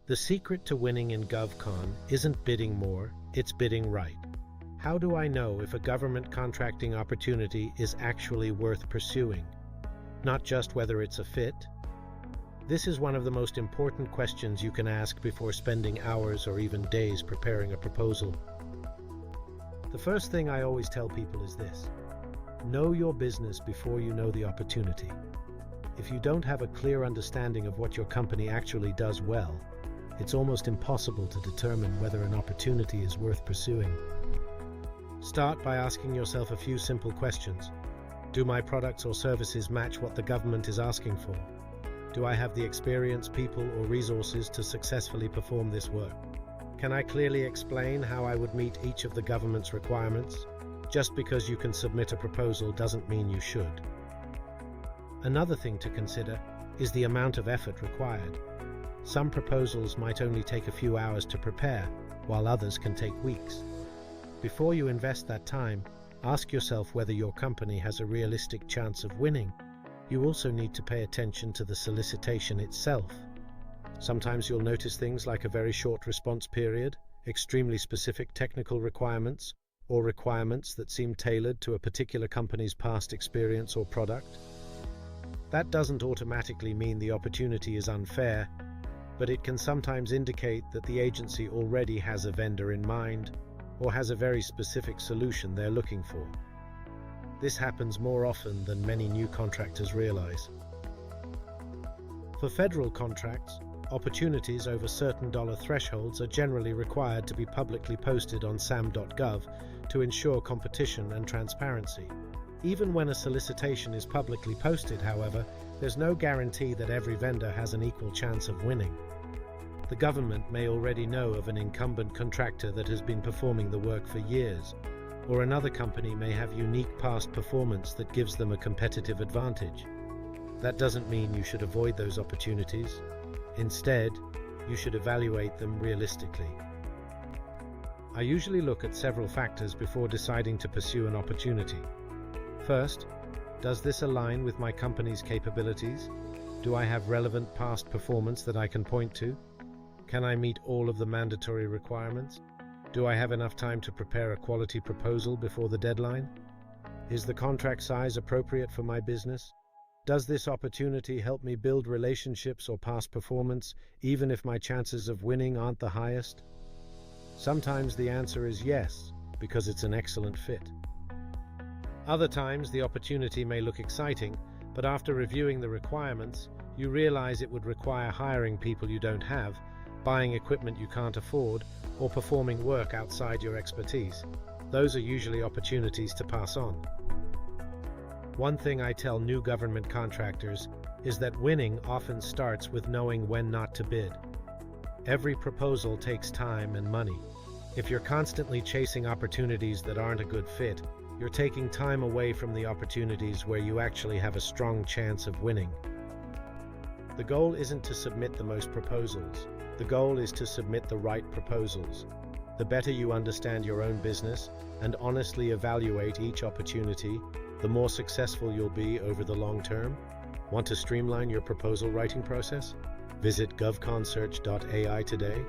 The secret to winning in GovCon isn't bidding more, it's bidding right. How do I know if a government contracting opportunity is actually worth pursuing? Not just whether it's a fit. This is one of the most important questions you can ask before spending hours or even days preparing a proposal. The first thing I always tell people is this: know your business before you know the opportunity. If you don't have a clear understanding of what your company actually does well, it's almost impossible to determine whether an opportunity is worth pursuing. Start by asking yourself a few simple questions. Do my products or services match what the government is asking for? Do I have the experience, people, or resources to successfully perform this work? Can I clearly explain how I would meet each of the government's requirements? Just because you can submit a proposal doesn't mean you should. Another thing to consider is the amount of effort required. Some proposals might only take a few hours to prepare, while others can take weeks. Before you invest that time, ask yourself whether your company has a realistic chance of winning. You also need to pay attention to the solicitation itself. Sometimes you'll notice things like a very short response period, extremely specific technical requirements, or requirements that seem tailored to a particular company's past experience or product. That doesn't automatically mean the opportunity is unfair, but it can sometimes indicate that the agency already has a vendor in mind or has a very specific solution they're looking for. This happens more often than many new contractors realize. For federal contracts, opportunities over certain dollar thresholds are generally required to be publicly posted on sam.gov to ensure competition and transparency. Even when a solicitation is publicly posted, however, there's no guarantee that every vendor has an equal chance of winning. The government may already know of an incumbent contractor that has been performing the work for years, or another company may have unique past performance that gives them a competitive advantage. That doesn't mean you should avoid those opportunities. Instead, you should evaluate them realistically. I usually look at several factors before deciding to pursue an opportunity. First, does this align with my company's capabilities? Do I have relevant past performance that I can point to? Can I meet all of the mandatory requirements? Do I have enough time to prepare a quality proposal before the deadline? Is the contract size appropriate for my business? Does this opportunity help me build relationships or past performance, even if my chances of winning aren't the highest? Sometimes the answer is yes, because it's an excellent fit. Other times the opportunity may look exciting, but after reviewing the requirements, you realize it would require hiring people you don't have, buying equipment you can't afford, or performing work outside your expertise. Those are usually opportunities to pass on. One thing I tell new government contractors is that winning often starts with knowing when not to bid. Every proposal takes time and money. If you're constantly chasing opportunities that aren't a good fit, you're taking time away from the opportunities where you actually have a strong chance of winning. The goal isn't to submit the most proposals. The goal is to submit the right proposals. The better you understand your own business and honestly evaluate each opportunity, the more successful you'll be over the long term. Want to streamline your proposal writing process? Visit govconsearch.ai today.